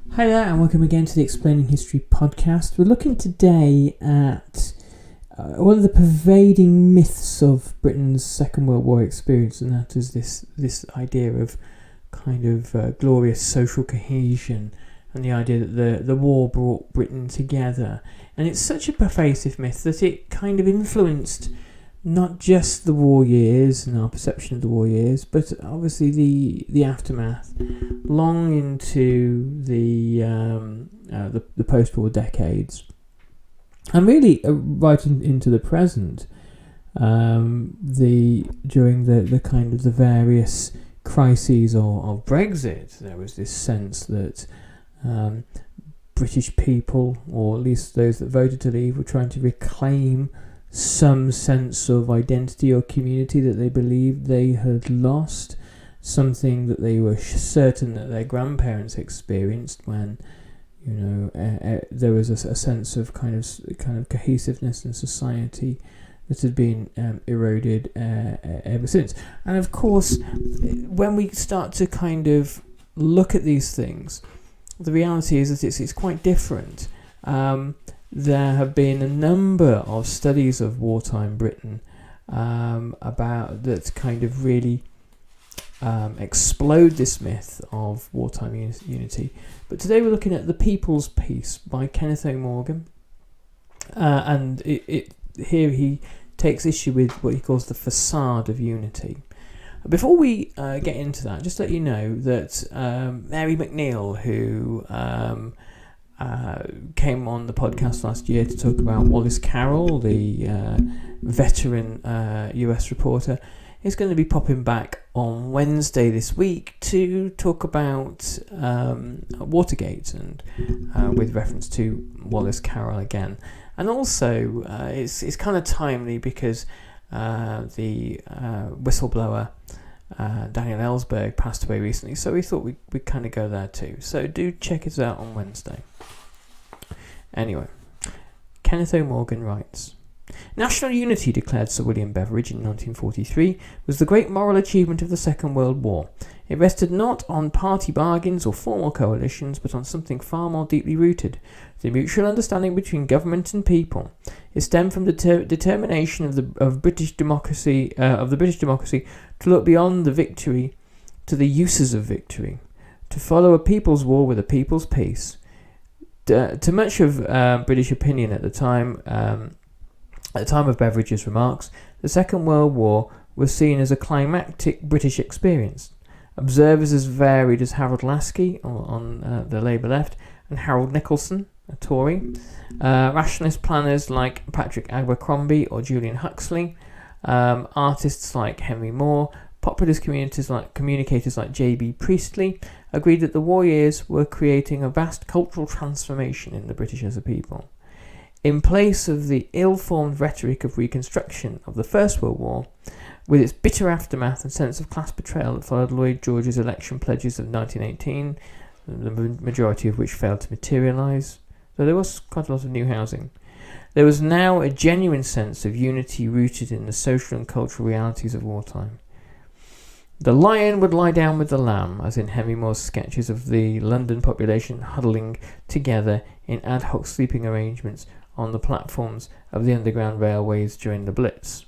Hi there, and welcome again to the Explaining History podcast. We're looking today at one of the pervading myths of Britain's Second World War experience, and that is this idea of kind of glorious social cohesion, and the idea that the war brought Britain together. And it's such a pervasive myth that it kind of influenced not just the war years and our perception of the war years, but obviously the aftermath, long into the post-war decades, and really right into the present. During the kind of the various crises of Brexit, there was this sense that British people, or at least those that voted to leave, were trying to reclaim some sense of identity or community that they believed they had lost, something that they were certain that their grandparents experienced when, there was a sense of kind of cohesiveness in society that had been eroded ever since. And of course, when we start to kind of look at these things, the reality is that it's quite different. There have been a number of studies of wartime Britain about that kind of really explode this myth of wartime unity. But today we're looking at The People's Peace by Kenneth O Morgan, and here he takes issue with what he calls the facade of unity. Before we get into that, just to let you know that Mary McNeil, who came on the podcast last year to talk about Wallace Carroll, the veteran US reporter, is going to be popping back on Wednesday this week to talk about Watergate, and with reference to Wallace Carroll again. And also, it's kind of timely because the whistleblower Daniel Ellsberg passed away recently, so we thought we'd kind of go there too. So do check us out on Wednesday. Anyway, Kenneth O Morgan writes, "National unity," declared Sir William Beveridge in 1943, "was the great moral achievement of the Second World War. It rested not on party bargains or formal coalitions, but on something far more deeply rooted, the mutual understanding between government and people. It stemmed from the determination of the British democracy to look beyond the victory to the uses of victory, to follow a people's war with a people's peace. To much of British opinion at the time of Beveridge's remarks, the Second World War was seen as a climactic British experience. Observers as varied as Harold Lasky on the Labour left and Harold Nicholson, a Tory, rationalist planners like Patrick Abercrombie or Julian Huxley, artists like Henry Moore, populist communicators like J.B. Priestley agreed that the war years were creating a vast cultural transformation in the British as a people. In place of the ill-formed rhetoric of reconstruction of the First World War, with its bitter aftermath and sense of class betrayal that followed Lloyd George's election pledges of 1918, the majority of which failed to materialise, though there was quite a lot of new housing, there was now a genuine sense of unity rooted in the social and cultural realities of wartime. The lion would lie down with the lamb, as in Henry Moore's sketches of the London population huddling together in ad hoc sleeping arrangements on the platforms of the underground railways during the Blitz.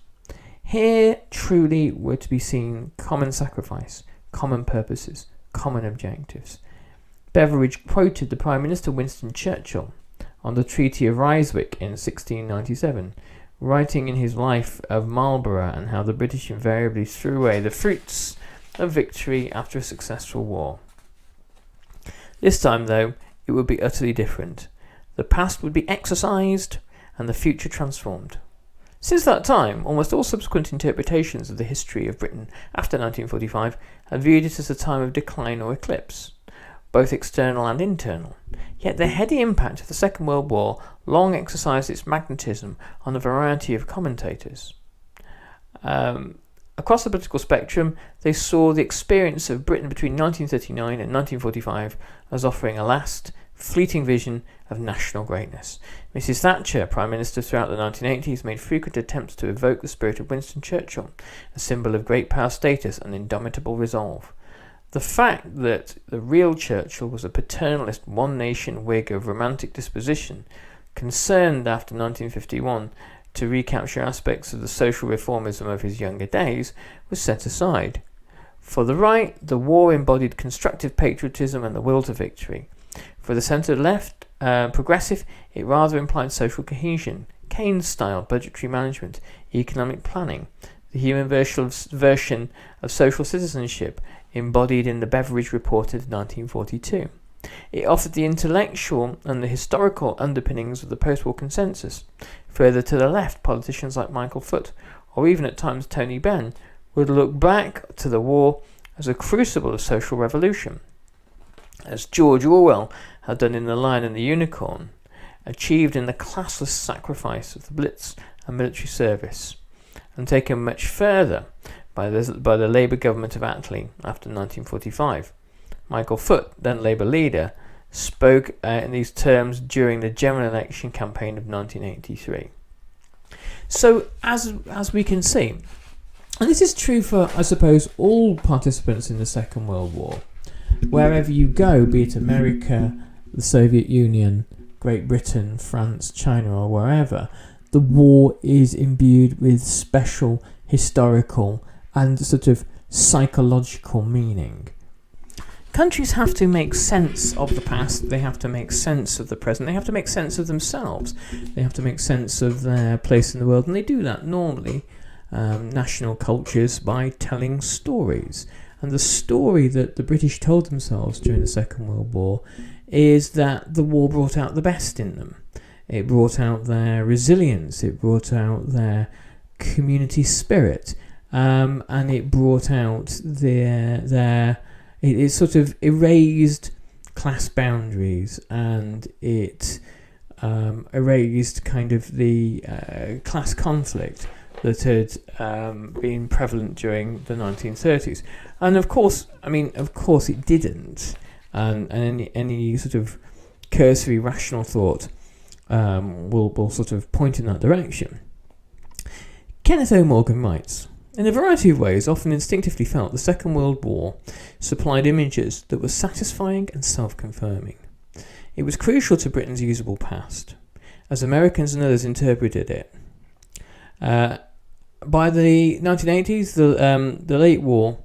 Here truly were to be seen common sacrifice, common purposes, common objectives. Beveridge quoted the Prime Minister Winston Churchill on the Treaty of Ryswick in 1697, writing in his Life of Marlborough and how the British invariably threw away the fruits of victory after a successful war. This time, though, it would be utterly different. The past would be exercised and the future transformed. Since that time, almost all subsequent interpretations of the history of Britain after 1945 have viewed it as a time of decline or eclipse, both external and internal. Yet the heady impact of the Second World War long exercised its magnetism on a variety of commentators. Across the political spectrum, they saw the experience of Britain between 1939 and 1945 as offering a last, fleeting vision of national greatness. Mrs. Thatcher, Prime Minister throughout the 1980s, made frequent attempts to evoke the spirit of Winston Churchill, a symbol of great power status and indomitable resolve. The fact that the real Churchill was a paternalist one-nation Whig of romantic disposition, concerned after 1951 to recapture aspects of the social reformism of his younger days, was set aside. For the right, the war embodied constructive patriotism and the will to victory. For the centre-left progressive, it rather implied social cohesion, Keynes-style budgetary management, economic planning, the human version of social citizenship embodied in the Beveridge Report of 1942. It offered the intellectual and the historical underpinnings of the post-war consensus. Further to the left, politicians like Michael Foot, or even at times Tony Benn, would look back to the war as a crucible of social revolution, as George Orwell had done in The Lion and the Unicorn, achieved in the classless sacrifice of the Blitz and military service, and taken much further by the Labour government of Attlee after 1945. Michael Foot, then Labour leader, spoke in these terms during the general election campaign of 1983. So, as we can see, and this is true for, I suppose, all participants in the Second World War, wherever you go, be it America, the Soviet Union, Great Britain, France, China, or wherever, the war is imbued with special historical and sort of psychological meaning. Countries have to make sense of the past, they have to make sense of the present, they have to make sense of themselves, they have to make sense of their place in the world, and they do that normally, national cultures, by telling stories. And the story that the British told themselves during the Second World War is that the war brought out the best in them. It brought out their resilience, it brought out their community spirit, and it brought out it sort of erased class boundaries, and it erased kind of the class conflict that had been prevalent during the 1930s. And of course it didn't. And any sort of cursory rational thought will sort of point in that direction. Kenneth O Morgan writes, in a variety of ways, often instinctively felt, the Second World War supplied images that were satisfying and self-confirming. It was crucial to Britain's usable past, as Americans and others interpreted it. By the 1980s, the late war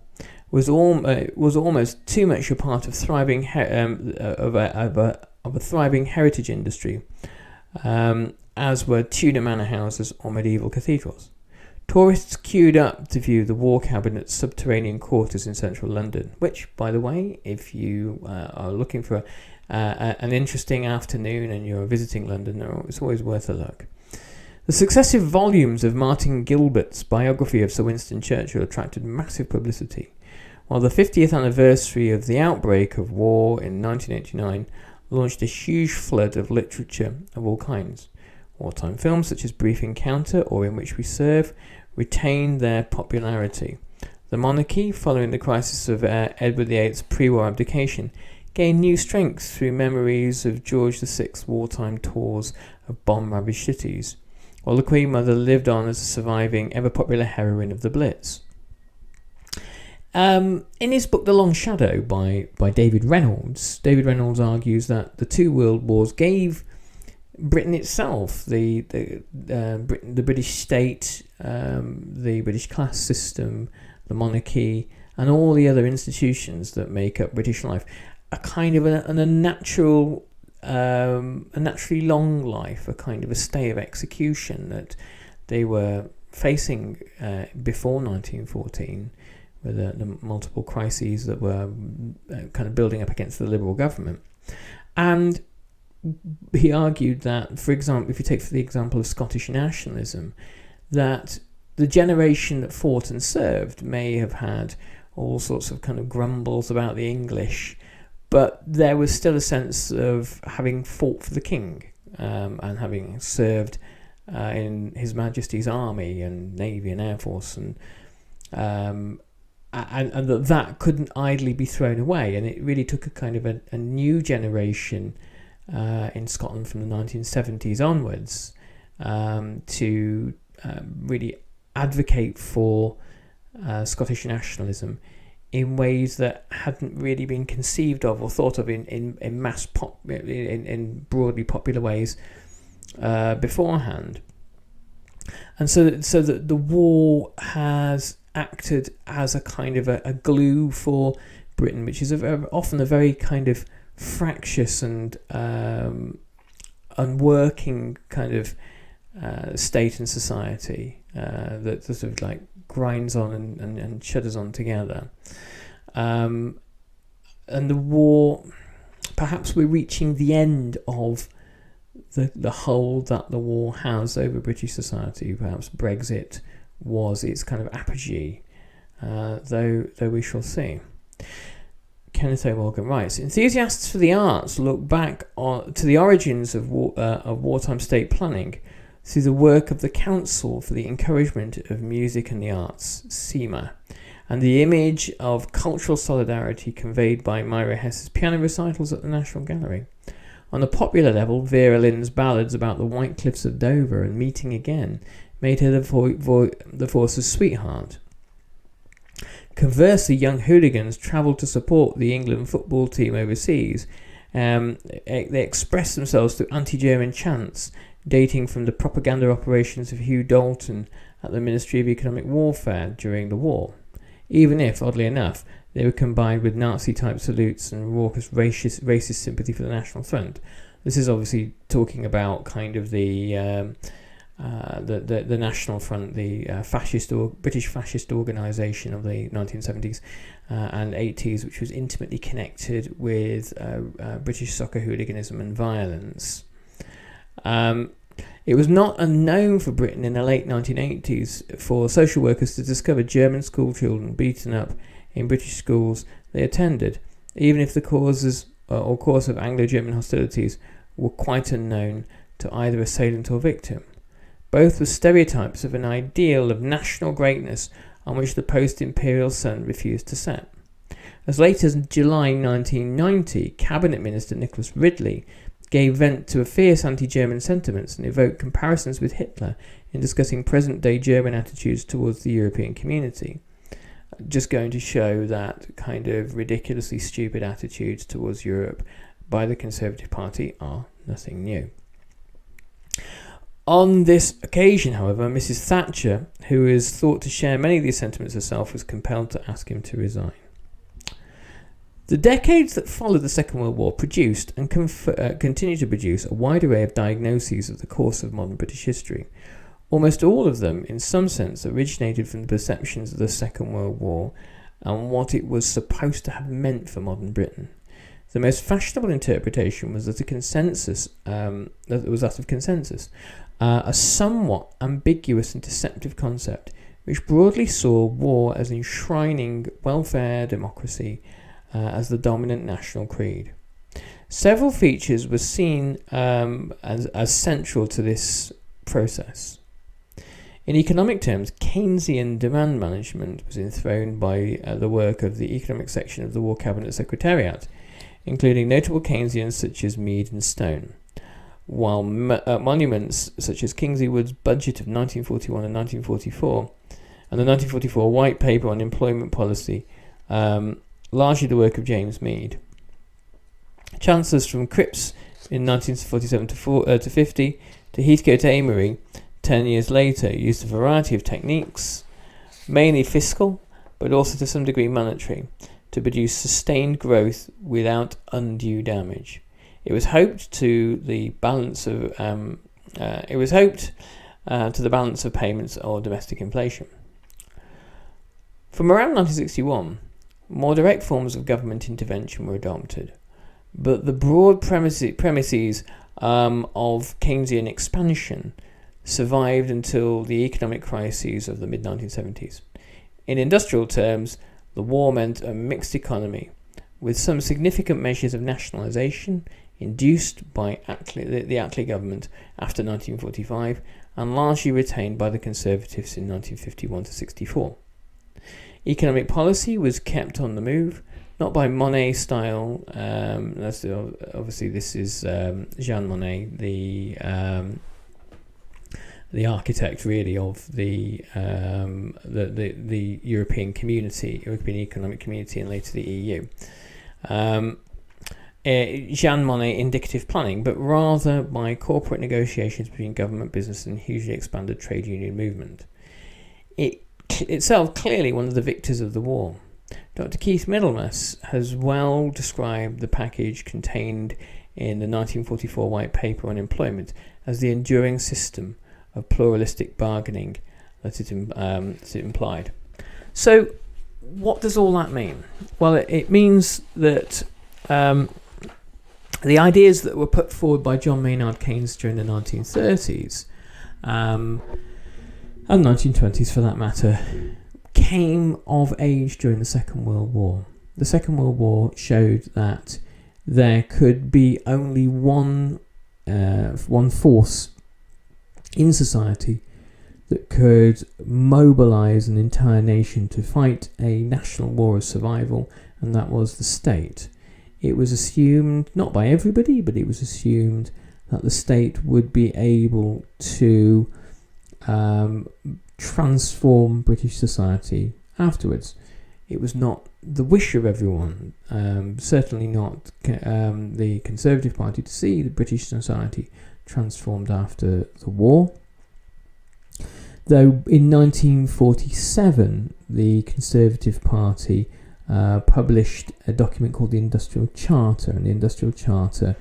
was almost too much a part of thriving of a thriving heritage industry, as were Tudor manor houses or medieval cathedrals. Tourists queued up to view the War Cabinet's subterranean quarters in central London, which, by the way, if you are looking for an interesting afternoon and you're visiting London, it's always worth a look. The successive volumes of Martin Gilbert's biography of Sir Winston Churchill attracted massive publicity, while the 50th anniversary of the outbreak of war in 1989 launched a huge flood of literature of all kinds. Wartime films such as Brief Encounter or In Which We Serve retained their popularity. The monarchy, following the crisis of Edward VIII's pre-war abdication, gained new strength through memories of George VI's wartime tours of bomb-ravaged cities, while the Queen Mother lived on as a surviving, ever-popular heroine of the Blitz. In his book The Long Shadow by David Reynolds argues that the two world wars gave Britain itself, the British state, the British class system, the monarchy, and all the other institutions that make up British life, a kind of a naturally long life, a kind of a stay of execution that they were facing before 1914, with the multiple crises that were kind of building up against the Liberal government. And he argued that, for example, if you take the example of Scottish nationalism, that the generation that fought and served may have had all sorts of kind of grumbles about the English, but there was still a sense of having fought for the king and having served in His Majesty's Army and Navy and Air Force, and that couldn't idly be thrown away. And it really took a kind of a new generation in Scotland from the 1970s onwards to really advocate for Scottish nationalism in ways that hadn't really been conceived of or thought of in mass pop in broadly popular ways beforehand. And so that the war has acted as a kind of a glue for Britain, which is often a very kind of fractious and unworking kind of state and society that sort of like grinds on and shudders on together. And the war, perhaps we're reaching the end of the hold that the war has over British society. Perhaps Brexit was its kind of apogee, though we shall see. Kenneth O Morgan writes, enthusiasts for the arts look back to the origins of wartime state planning through the work of the Council for the Encouragement of Music and the Arts, CEMA, and the image of cultural solidarity conveyed by Myra Hess's piano recitals at the National Gallery. On a popular level, Vera Lynn's ballads about the White Cliffs of Dover and meeting again made her the force's sweetheart. Conversely, young hooligans travelled to support the England football team overseas. They expressed themselves through anti-German chants dating from the propaganda operations of Hugh Dalton at the Ministry of Economic Warfare during the war, even if, oddly enough, they were combined with Nazi-type salutes and raucous racist sympathy for the National Front. This is obviously talking about kind of the National Front, the British fascist organisation of the 1970s and 80s, which was intimately connected with British soccer hooliganism and violence. It was not unknown for Britain in the late 1980s for social workers to discover German school children beaten up in British schools they attended, even if the causes or course of Anglo-German hostilities were quite unknown to either assailant or victim. Both were stereotypes of an ideal of national greatness on which the post-imperial sun refused to set. As late as July 1990, Cabinet Minister Nicholas Ridley gave vent to fierce anti-German sentiments and evoked comparisons with Hitler in discussing present-day German attitudes towards the European community. Just going to show that kind of ridiculously stupid attitudes towards Europe by the Conservative Party are nothing new. On this occasion, however, Mrs. Thatcher, who is thought to share many of these sentiments herself, was compelled to ask him to resign. The decades that followed the Second World War produced and continue to produce a wide array of diagnoses of the course of modern British history. Almost all of them, in some sense, originated from the perceptions of the Second World War and what it was supposed to have meant for modern Britain. The most fashionable interpretation was that of consensus, a somewhat ambiguous and deceptive concept, which broadly saw war as enshrining welfare democracy as the dominant national creed. Several features were seen as central to this process. In economic terms, Keynesian demand management was enthroned by the work of the economic section of the War Cabinet Secretariat, including notable Keynesians such as Mead and Stone, while monuments such as Kingsley Wood's budget of 1941 and 1944 and the 1944 White Paper on Employment Policy, largely the work of James Mead. Chancellors from Cripps in 1947 to 50 to Heathcote Amory 10 years later used a variety of techniques, mainly fiscal, but also to some degree monetary, to produce sustained growth without undue damage. It was hoped to the balance of payments or domestic inflation. From around 1961, more direct forms of government intervention were adopted, but the broad premises of Keynesian expansion survived until the economic crises of the mid-1970s. In industrial terms, the war meant a mixed economy, with some significant measures of nationalisation induced by the Attlee government after 1945 and largely retained by the Conservatives in 1951 to 64. Economic policy was kept on the move, not by Monet style. Obviously, this is Jean Monet, the the architect really of the European community, European Economic Community, and later the EU. Jean Monnet indicative planning, but rather by corporate negotiations between government, business, and hugely expanded trade union movement. It itself clearly one of the victors of the war. Dr. Keith Middlemas has well described the package contained in the 1944 White Paper on Employment as the enduring system of pluralistic bargaining that it implied. So, what does all that mean? Well, it means that the ideas that were put forward by John Maynard Keynes during the 1930s and 1920s for that matter came of age during the Second World War. The Second World War showed that there could be only one force in society that could mobilise an entire nation to fight a national war of survival, and that was the state. It was assumed, not by everybody, but it was assumed that the state would be able to transform British society afterwards. It was not the wish of everyone, certainly not the Conservative Party, to see the British society transformed after the war. Though in 1947, the Conservative Party published a document called the Industrial Charter, and the Industrial Charter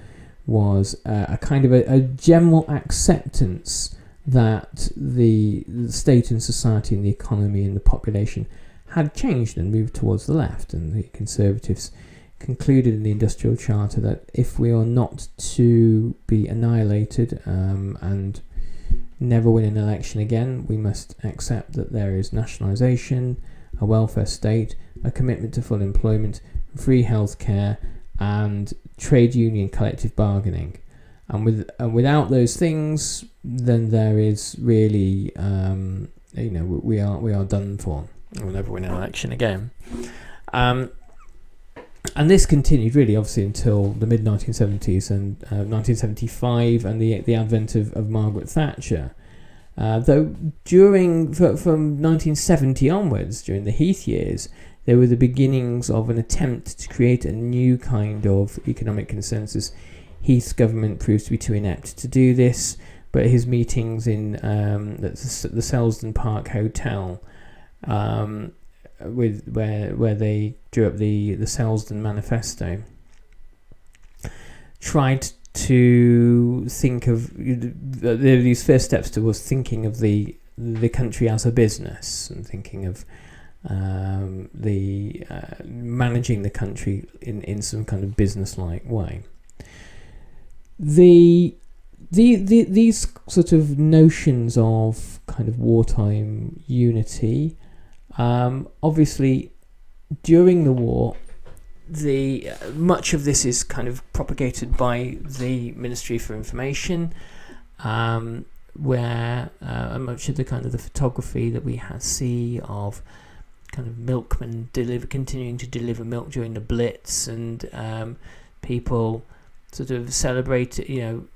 was a kind of a general acceptance that the state and society and the economy and the population had changed and moved towards the left, and the Conservatives concluded in the Industrial Charter that if we are not to be annihilated and never win an election again, we must accept that there is nationalisation, a welfare state, a commitment to full employment, free healthcare, and trade union collective bargaining. And without those things, then there is really, we are done for. We'll never win an election again. And this continued really, obviously, until the mid-1970s and 1975 and the advent of Margaret Thatcher. Though from 1970 onwards, during the Heath years, there were the beginnings of an attempt to create a new kind of economic consensus. Heath's government proves to be too inept to do this, but his meetings in the Selsdon Park Hotel, where they drew up the Selsdon Manifesto, tried to think of these first steps towards thinking of the country as a business and thinking of managing the country in some kind of business-like way. These sort of notions of kind of wartime unity, obviously during the war, much of this is kind of propagated by the Ministry for Information, where much of the kind of the photography that we see of kind of milkmen continuing to deliver milk during the Blitz, and people sort of celebrate, in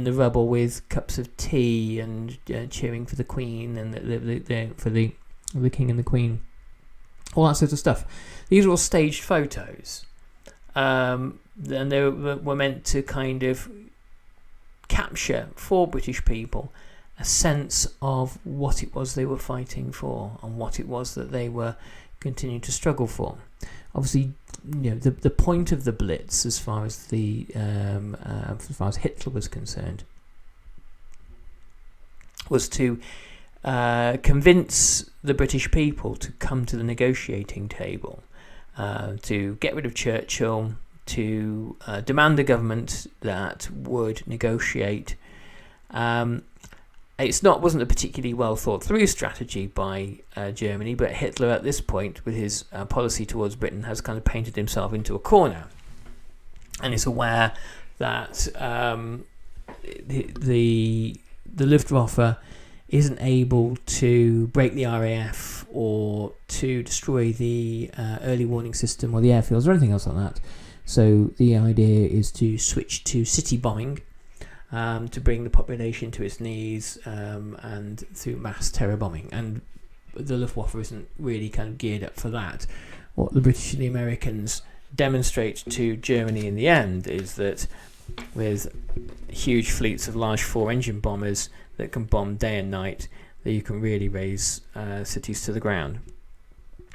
the rubble with cups of tea and cheering for the Queen and for the King and the Queen, all that sort of stuff. These are all staged photos, and they were meant to kind of capture for British people a sense of what it was they were fighting for and what it was that they were continuing to struggle for. Obviously, the point of the Blitz, as far as Hitler was concerned, was to convince the British people to come to the negotiating table, to get rid of Churchill, to demand a government that would negotiate. Wasn't a particularly well thought through strategy by Germany, but Hitler at this point, with his policy towards Britain, has kind of painted himself into a corner, and is aware that the Luftwaffe isn't able to break the RAF or to destroy the early warning system or the airfields or anything else like that. So the idea is to switch to city bombing to bring the population to its knees, and through mass terror bombing. And the Luftwaffe isn't really kind of geared up for that. What the British and the Americans demonstrate to Germany in the end is that with huge fleets of large 4-engine bombers that can bomb day and night, that you can really raise cities to the ground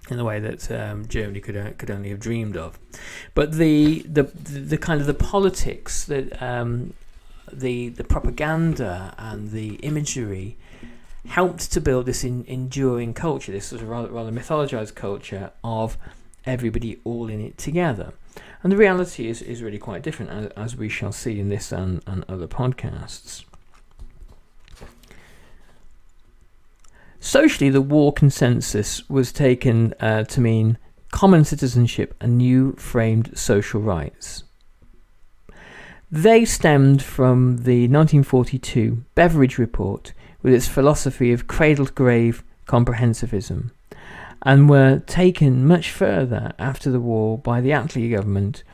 in a way that Germany could only have dreamed of. But the kind of the politics, that the propaganda and the imagery helped to build this enduring culture. This was a rather mythologized culture of everybody all in it together. And the reality is really quite different, as we shall see in this and other podcasts. Socially, the war consensus was taken to mean common citizenship and new framed social rights. They stemmed from the 1942 Beveridge Report with its philosophy of cradle-to-grave comprehensivism, and were taken much further after the war by the Attlee government,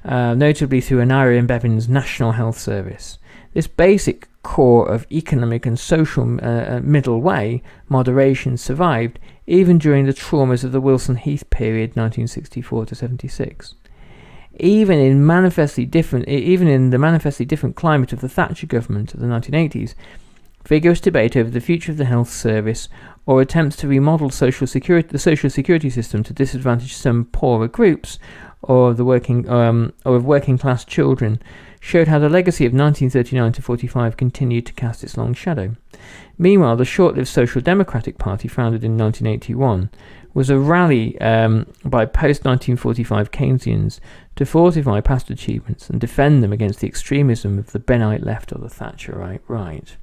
notably through Anira and Bevan's National Health Service. This basic core of economic and social middle way moderation survived even during the traumas of the Wilson Heath period, 1964 to 76. Even in the manifestly different climate of the Thatcher government of the 1980s, vigorous debate over the future of the health service or attempts to remodel the social security system to disadvantage some poorer groups or of working class children showed how the legacy of 1939 to 45 continued to cast its long shadow. Meanwhile, the short-lived Social Democratic Party, founded in 1981, was a rally by post-1945 Keynesians to fortify past achievements and defend them against the extremism of the Bennite left or the Thatcherite right.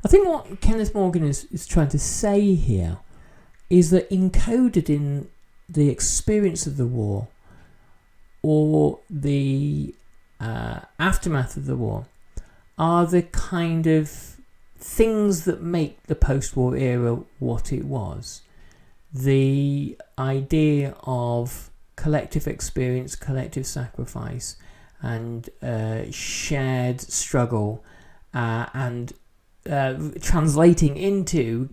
I think what Kenneth Morgan is trying to say here is that encoded in the experience of the war or the aftermath of the war are the kind of things that make the post-war era what it was. The idea of collective experience, collective sacrifice, and shared struggle, and translating into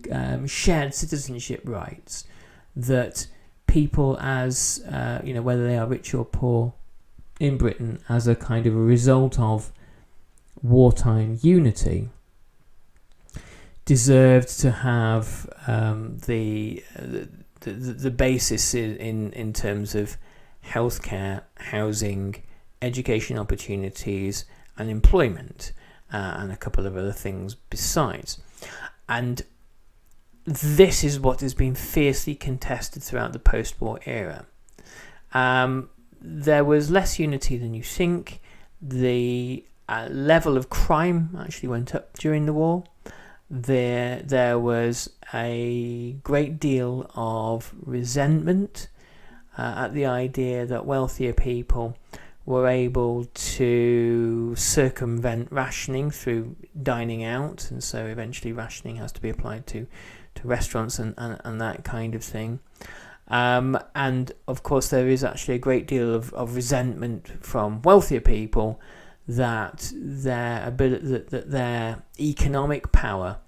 shared citizenship rights that people, as whether they are rich or poor in Britain, as a kind of a result of wartime unity, deserved to have the basis in terms of healthcare, housing, education opportunities, and employment, and a couple of other things besides. And this is what has been fiercely contested throughout the post-war era. There was less unity than you think. The level of crime actually went up during the war. There was a great deal of resentment at the idea that wealthier people were able to circumvent rationing through dining out, and so eventually rationing has to be applied to restaurants and that kind of thing. And of course there is actually a great deal of resentment from wealthier people that their economic power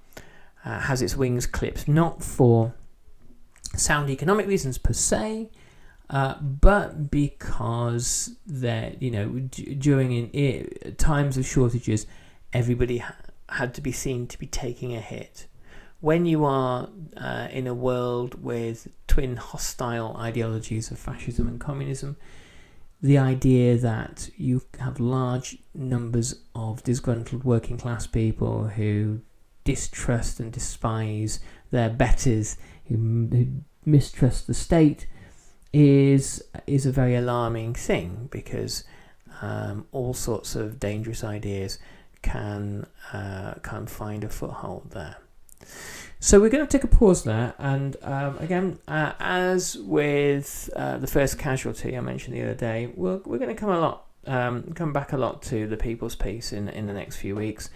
has its wings clipped, not for sound economic reasons per se, but because during times of shortages, everybody had to be seen to be taking a hit. When you are in a world with twin hostile ideologies of fascism and communism, the idea that you have large numbers of disgruntled working class people who distrust and despise their betters, who mistrust the state, is a very alarming thing, because all sorts of dangerous ideas can find a foothold there. So we're going to take a pause there, and again, as with the first casualty I mentioned the other day, we're going to come back a lot to the People's Peace in the next few weeks.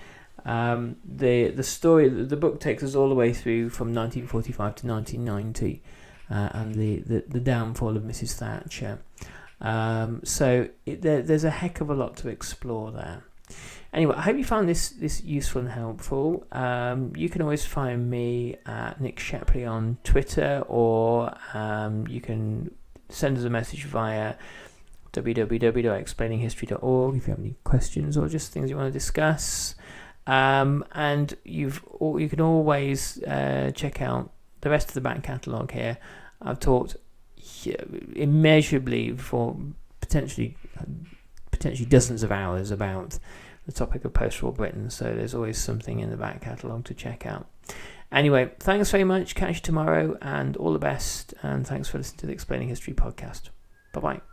The story, the book takes us all the way through from 1945 to 1990, and the downfall of Mrs. Thatcher. So there's a heck of a lot to explore there. Anyway, I hope you found this useful and helpful. You can always find me at Nick Shepley on Twitter, or you can send us a message via www.explaininghistory.org if you have any questions or just things you want to discuss. And you can always check out the rest of the back catalogue here. I've talked immeasurably for potentially dozens of hours about the topic of post-war Britain, so there's always something in the back catalogue to check out. Anyway, thanks very much. Catch you tomorrow, and all the best, and thanks for listening to the Explaining History podcast. Bye-bye.